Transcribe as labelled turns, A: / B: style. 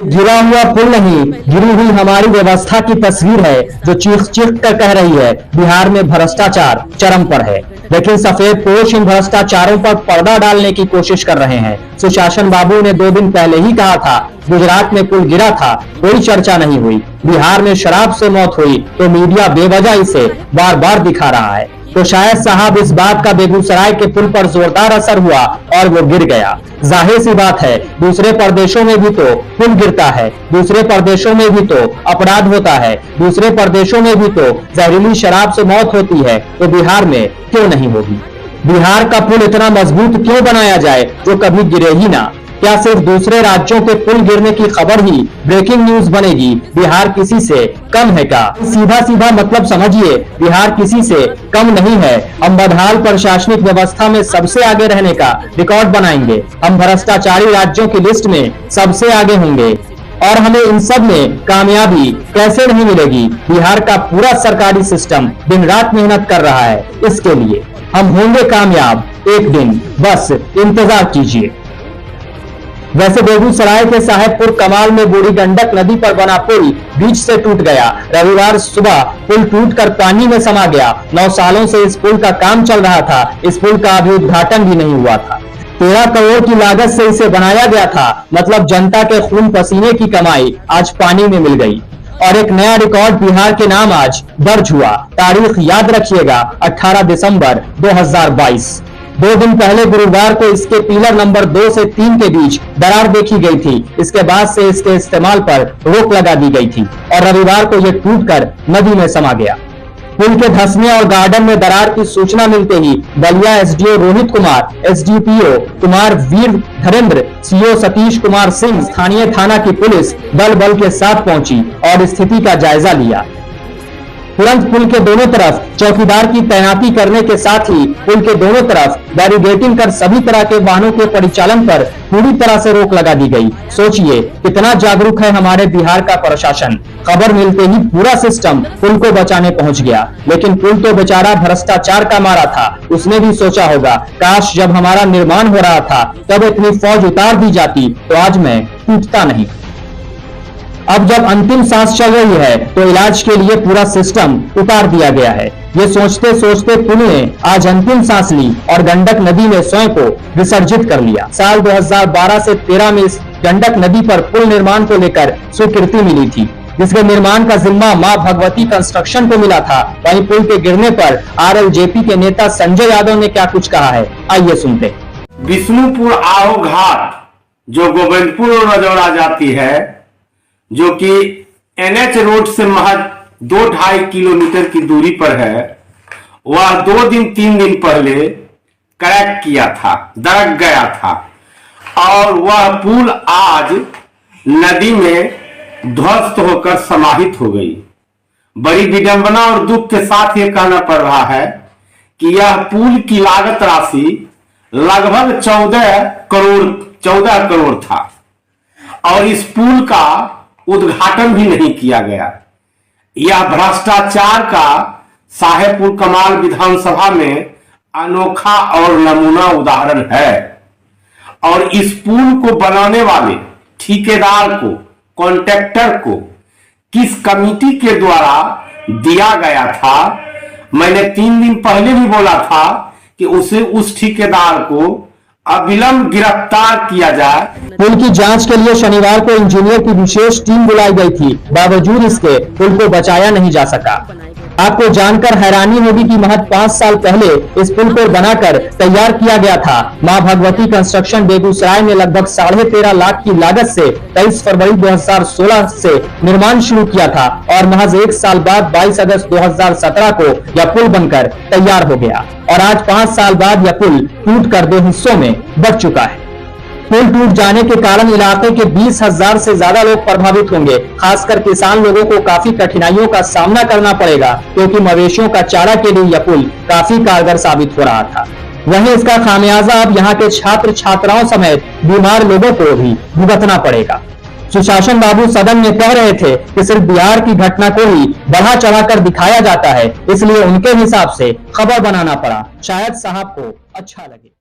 A: गिरा हुआ पुल नहीं, गिरी हुई हमारी व्यवस्था की तस्वीर है जो चीख चीख कर कह रही है बिहार में भ्रष्टाचार चरम पर है। लेकिन सफेद पोश इन भ्रष्टाचारों पर पर्दा डालने की कोशिश कर रहे हैं। सुशासन बाबू ने 2 दिन पहले ही कहा था गुजरात में पुल गिरा था, कोई चर्चा नहीं हुई। बिहार में शराब से मौत हुई तो मीडिया बेवजह इसे बार बार दिखा रहा है। तो शायद साहब इस बात का बेगूसराय के पुल पर जोरदार असर हुआ और वो गिर गया। जाहिर सी बात है दूसरे प्रदेशों में भी तो पुल गिरता है, दूसरे प्रदेशों में भी तो अपराध होता है, दूसरे प्रदेशों में भी तो जहरीली शराब से मौत होती है, तो बिहार में क्यों नहीं होगी? बिहार का पुल इतना मजबूत क्यों बनाया जाए जो कभी गिरे ही ना? क्या सिर्फ दूसरे राज्यों के पुल गिरने की खबर ही ब्रेकिंग न्यूज बनेगी? बिहार किसी से कम है क्या? सीधा सीधा मतलब समझिए, बिहार किसी से कम नहीं है। हम बदहाल प्रशासनिक व्यवस्था में सबसे आगे रहने का रिकॉर्ड बनाएंगे। हम भ्रष्टाचारी राज्यों की लिस्ट में सबसे आगे होंगे और हमें इन सब में कामयाबी कैसे नहीं मिलेगी? बिहार का पूरा सरकारी सिस्टम दिन रात मेहनत कर रहा है इसके लिए। हम होंगे कामयाब एक दिन, बस इंतजार कीजिए। वैसे बेगूसराय के साहेबपुर कमाल में बूढ़ी गंडक नदी पर बना पुल बीच से टूट गया। रविवार सुबह पुल टूटकर पानी में समा गया। 9 सालों से इस पुल का काम चल रहा था। इस पुल का अभी उद्घाटन भी नहीं हुआ था। 13 करोड़ की लागत से इसे बनाया गया था। मतलब जनता के खून पसीने की कमाई आज पानी में मिल गई और एक नया रिकॉर्ड बिहार के नाम आज दर्ज हुआ। तारीख याद रखिएगा, 18 दिसंबर 2022। 2 दिन पहले गुरुवार को इसके पिलर नंबर 2 से 3 के बीच दरार देखी गई थी। इसके बाद से इसके इस्तेमाल पर रोक लगा दी गई थी और रविवार को यह टूटकर नदी में समा गया। पुल के धंसने और गार्डन में दरार की सूचना मिलते ही बलिया एसडीओ रोहित कुमार, एसडीपीओ कुमार वीर धरेंद्र, सीओ सतीश कुमार सिंह, स्थानीय थाना की पुलिस बल के साथ पहुंची और स्थिति का जायजा लिया। तुरंत पुल के दोनों तरफ चौकीदार की तैनाती करने के साथ ही पुल के दोनों तरफ बैरिकेडिंग कर सभी तरह के वाहनों के परिचालन पर पूरी तरह से रोक लगा दी गई। सोचिए कितना जागरूक है हमारे बिहार का प्रशासन। खबर मिलते ही पूरा सिस्टम पुल को बचाने पहुंच गया। लेकिन पुल तो बेचारा भ्रष्टाचार का मारा था। उसने भी सोचा होगा काश जब हमारा निर्माण हो रहा था तब इतनी फौज उतार दी जाती तो आज मैं टूटता नहीं। अब जब अंतिम सांस चल रही है तो इलाज के लिए पूरा सिस्टम उतार दिया गया है। ये सोचते सोचते पुल ने आज अंतिम सांस ली और गंडक नदी में स्वयं को विसर्जित कर लिया। साल 2012 से 13 में इस गंडक नदी पर पुल निर्माण को लेकर स्वीकृति मिली थी, जिसके निर्माण का जिम्मा मां भगवती कंस्ट्रक्शन को मिला था। वहीं पुल के गिरने पर आरएलजेपी के नेता संजय यादव ने क्या कुछ कहा है, आइए सुनते।
B: विष्णुपुर आओ घाट जो गोविंदपुर और रजौड़ा जाती है, जो कि एनएच रोड से महज 2-2.5 किलोमीटर की दूरी पर है, वह 2-3 दिन पहले क्रैक किया था, दरक गया था और वह पुल आज नदी में ध्वस्त होकर समाहित हो गई। बड़ी विडंबना और दुख के साथ यह कहना पड़ रहा है कि यह पुल की लागत राशि लगभग 14 करोड़ था और इस पुल का उद्घाटन भी नहीं किया गया। यह भ्रष्टाचार का साहेबपुर कमाल विधानसभा में अनोखा और नमूना उदाहरण है। और इस पुल को बनाने वाले ठेकेदार को, कॉन्ट्रैक्टर को किस कमिटी के द्वारा दिया गया था, मैंने 3 दिन पहले भी बोला था कि उस ठेकेदार को अविलंब गिरफ्तार किया जाए।
A: पुल की जांच के लिए शनिवार को इंजीनियर की विशेष टीम बुलाई गई थी। बावजूद इसके पुल को बचाया नहीं जा सका। आपको जानकर हैरानी होगी कि महज 5 साल पहले इस पुल को बनाकर तैयार किया गया था। मां भगवती कंस्ट्रक्शन बेगूसराय ने लगभग 13.5 लाख की लागत से 23 फरवरी 2016 से निर्माण शुरू किया था और महज 1 साल बाद 22 अगस्त 2017 को यह पुल बनकर तैयार हो गया और आज 5 साल बाद यह पुल टूटकर 2 हिस्सों में बंट चुका है। पुल टूट जाने के कारण इलाके के 20,000 से ज्यादा लोग प्रभावित होंगे। खासकर किसान लोगों को काफी कठिनाइयों का सामना करना पड़ेगा क्योंकि मवेशियों का चारा के लिए यह पुल काफी कारगर साबित हो रहा था। वहीं इसका खामियाजा अब यहाँ के छात्र छात्राओं समेत बीमार लोगों को भी भुगतना पड़ेगा। सुशासन बाबू सदन में कह रहे थे कि सिर्फ बिहार की घटना को ही बढ़ा चढ़ाकर दिखाया जाता है, इसलिए उनके हिसाब से खबर बनाना पड़ा। शायद साहब को अच्छा लगे।